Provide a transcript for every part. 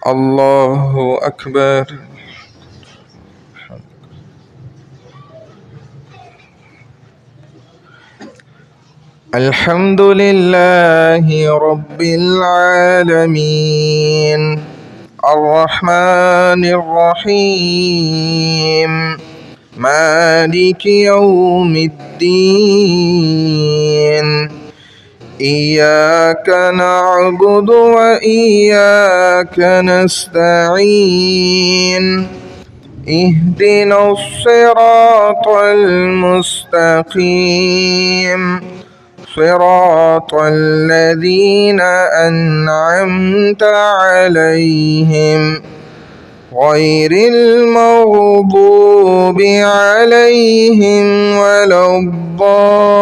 الله أكبر. الحمد لله رب العالمين الرحمن الرحيم مالك يوم الدين إياك نعبد وإياك نستعين اهدنا الصراط المستقيم صراط الذين أنعمت عليهم غير المغضوب عليهم ولا الضالين.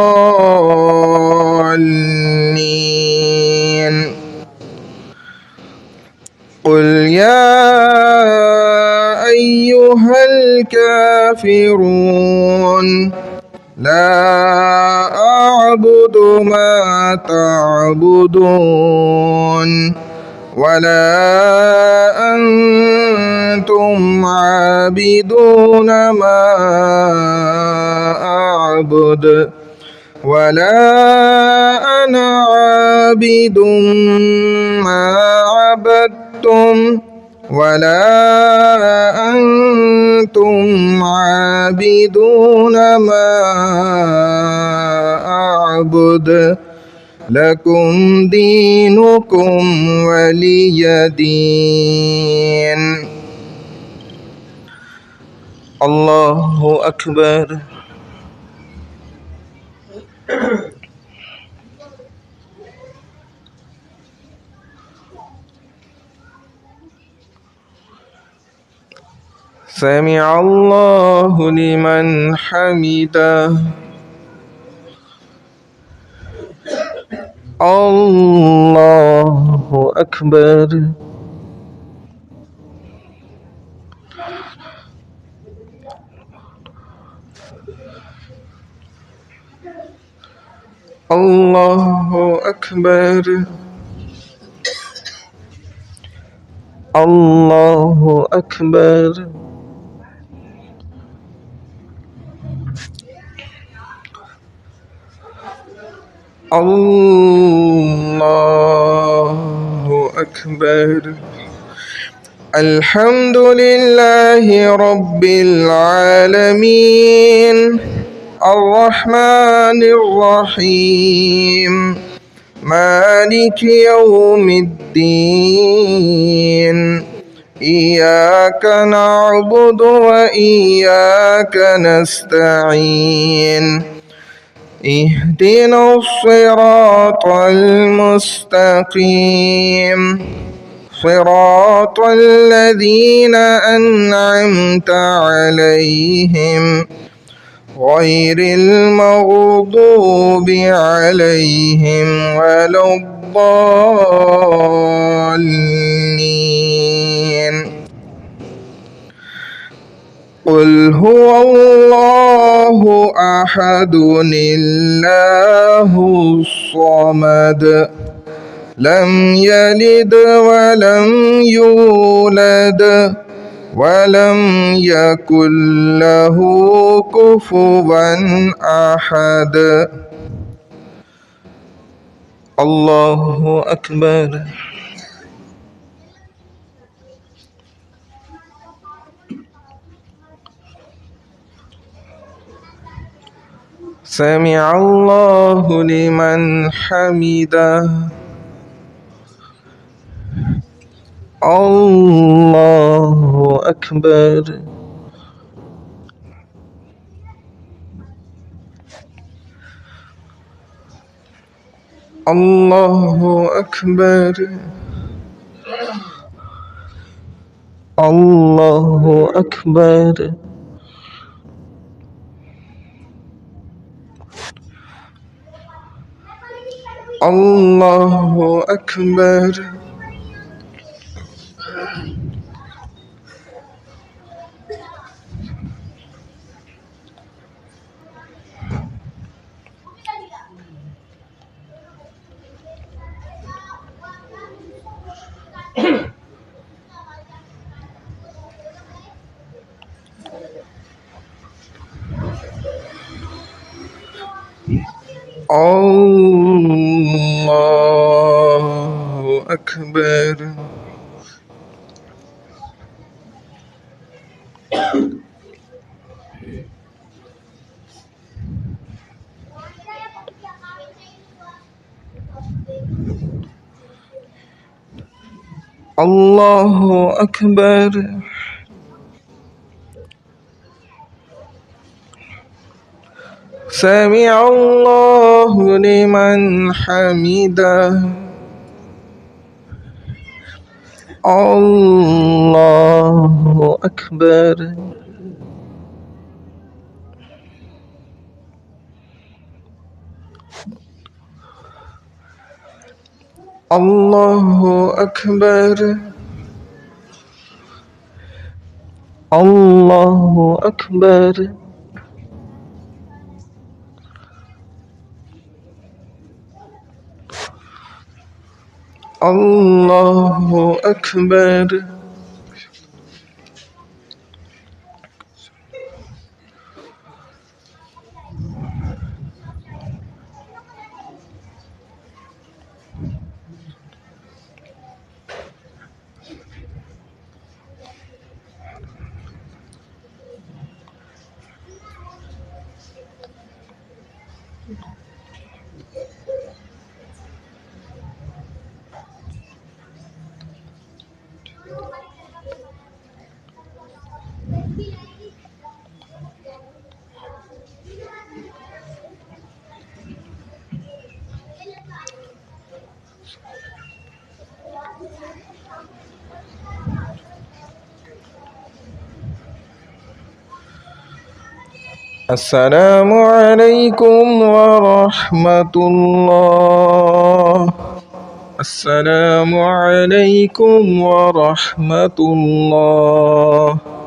قل يا أيها الكافرون لا أعبد ما تعبدون ولا أنتم عابدون ما أعبد ولا أنا عابد ما عبدتم ولا أنتم عابدون ما أعبد لكم دينكم ولي دين. الله أكبر. سمع الله لمن حمده. الله أكبر. الله أكبر. الله أكبر. الله أكبر. الحمد لله رب العالمين الرحمن الرحيم مالك يوم الدين إياك نعبد وإياك نستعين اهدنا الصراط المستقيم صراط الذين أنعمت عليهم غير المغضوب عليهم ولا الضالين. قل هو الله أحد الله الصمد لم يلد ولم يولد ولم يكن له كفوا أحد. الله أكبر. سمع الله لمن حمده. الله أكبر. الله أكبر. الله أكبر. الله أكبر. الله أكبر. الله أكبر. سمع الله لمن حمده. الله أكبر. الله أكبر. الله أكبر. الله أكبر. السلام عليكم ورحمة الله. السلام عليكم ورحمة الله.